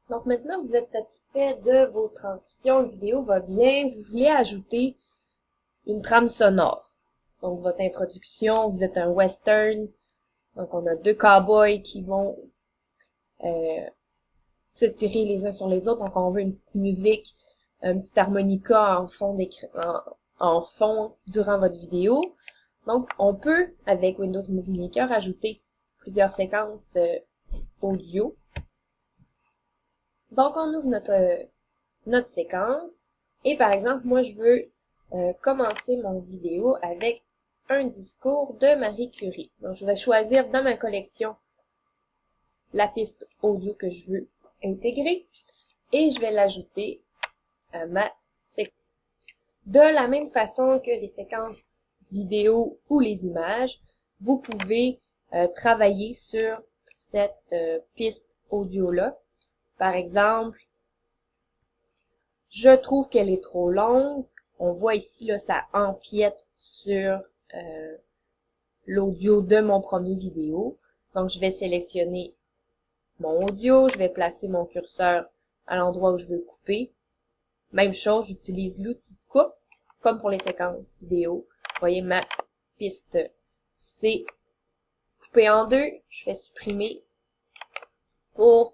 Donc maintenant, vous êtes satisfait de vos transitions, la vidéo va bien, vous voulez ajouter une trame sonore. Donc votre introduction, vous êtes un western, donc on a deux cowboys qui vont euh, se tirer les uns sur les autres, donc on veut une petite musique, un petit harmonica en fond durant votre vidéo. Donc on peut, avec Windows Movie Maker, ajouter plusieurs séquences audio. Donc on ouvre notre séquence. Et par exemple, moi, je veux commencer mon vidéo avec un discours de Marie Curie. Donc, je vais choisir dans ma collection la piste audio que je veux intégrer et je vais l'ajouter à ma séquence. De la même façon que les séquences vidéo ou les images, vous pouvez travailler sur cette piste audio-là. Par exemple, je trouve qu'elle est trop longue. On voit ici, là, ça empiète sur l'audio de mon premier vidéo. Donc, je vais sélectionner mon audio. Je vais placer mon curseur à l'endroit où je veux couper. Même chose, j'utilise l'outil de coupe, comme pour les séquences vidéo. Vous voyez, ma piste, c'est coupée en deux. Je fais supprimer pour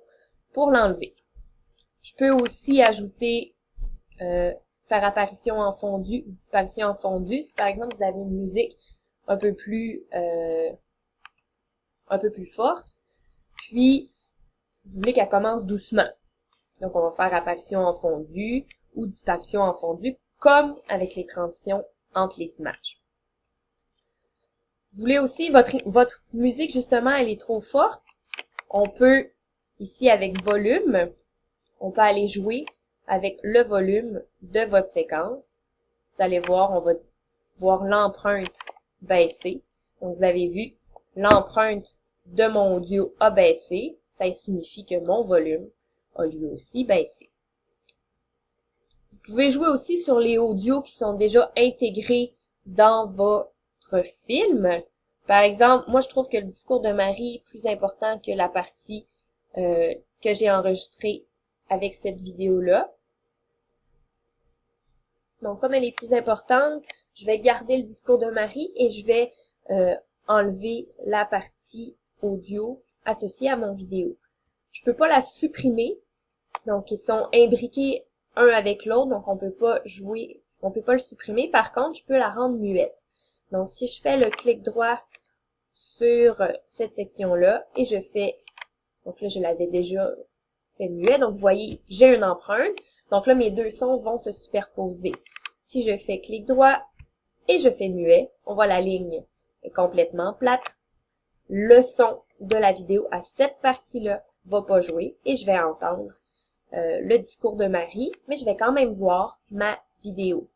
l'enlever. Je peux aussi ajouter faire apparition en fondu ou disparition en fondu. Si par exemple vous avez une musique un peu plus forte, puis vous voulez qu'elle commence doucement. Donc on va faire apparition en fondu ou disparition en fondu, comme avec les transitions entre les images. Vous voulez aussi votre musique, justement, elle est trop forte. On peut, ici avec volume, on peut aller jouer avec le volume de votre séquence. Vous allez voir, on va voir l'empreinte baisser. Donc, vous avez vu, l'empreinte de mon audio a baissé. Ça signifie que mon volume a lui aussi baissé. Vous pouvez jouer aussi sur les audios qui sont déjà intégrés dans votre film. Par exemple, moi, je trouve que le discours de Marie est plus important que la partie que j'ai enregistrée avec cette vidéo-là. Donc, comme elle est plus importante, je vais garder le discours de Marie et je vais enlever la partie audio associée à mon vidéo. Je peux pas la supprimer, donc ils sont imbriqués un avec l'autre, donc on peut pas jouer, on peut pas le supprimer. Par contre, je peux la rendre muette. Donc, si je fais le clic droit sur cette section-là et je fais, donc là, je l'avais déjà fait muet, donc vous voyez, j'ai une empreinte. Donc là, mes deux sons vont se superposer. Si je fais clic droit et je fais muet, on voit la ligne est complètement plate. Le son de la vidéo à cette partie-là va pas jouer et je vais entendre le discours de Marie, mais je vais quand même voir ma vidéo.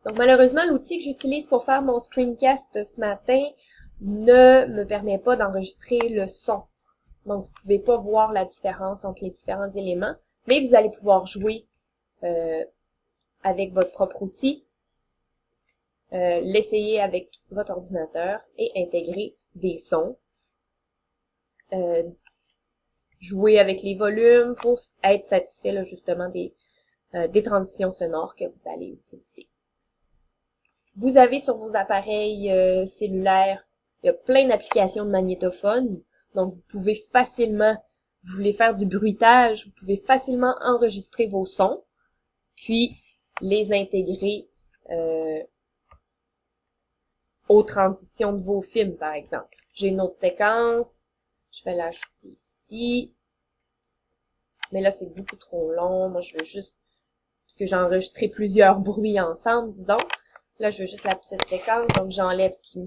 Donc malheureusement, l'outil que j'utilise pour faire mon screencast ce matin ne me permet pas d'enregistrer le son. Donc vous pouvez pas voir la différence entre les différents éléments, mais vous allez pouvoir jouer avec votre propre outil, l'essayer avec votre ordinateur et intégrer des sons. Jouer avec les volumes pour être satisfait là, justement des transitions sonores que vous allez utiliser. Vous avez sur vos appareils cellulaires, il y a plein d'applications de magnétophone, donc vous pouvez facilement, vous voulez faire du bruitage, vous pouvez facilement enregistrer vos sons, puis les intégrer aux transitions de vos films, par exemple. J'ai une autre séquence, je vais l'ajouter ici, mais là, c'est beaucoup trop long. Moi, je veux juste, parce que j'ai enregistré plusieurs bruits ensemble, disons. Là, je veux juste la petite séquence, donc j'enlève ce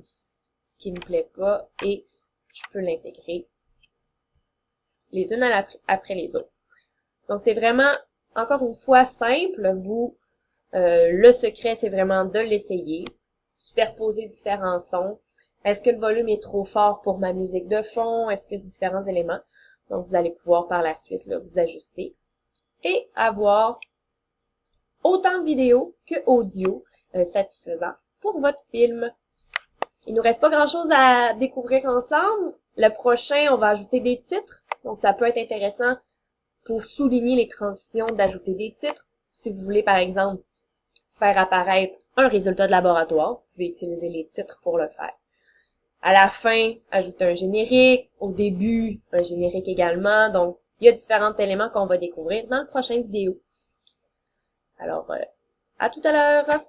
qui me plaît pas et je peux l'intégrer les unes après les autres. Donc, c'est vraiment, encore une fois, simple. Le secret, c'est vraiment de l'essayer, superposer différents sons. Est-ce que le volume est trop fort pour ma musique de fond? Est-ce que différents éléments? Donc, vous allez pouvoir par la suite là, vous ajuster et avoir autant de vidéo que audio satisfaisant pour votre film. Il nous reste pas grand-chose à découvrir ensemble. Le prochain, on va ajouter des titres. Donc, ça peut être intéressant pour souligner les transitions d'ajouter des titres. Si vous voulez, par exemple, faire apparaître un résultat de laboratoire, vous pouvez utiliser les titres pour le faire. À la fin, ajouter un générique. Au début, un générique également. Donc, il y a différents éléments qu'on va découvrir dans la prochaine vidéo. Alors, à tout à l'heure!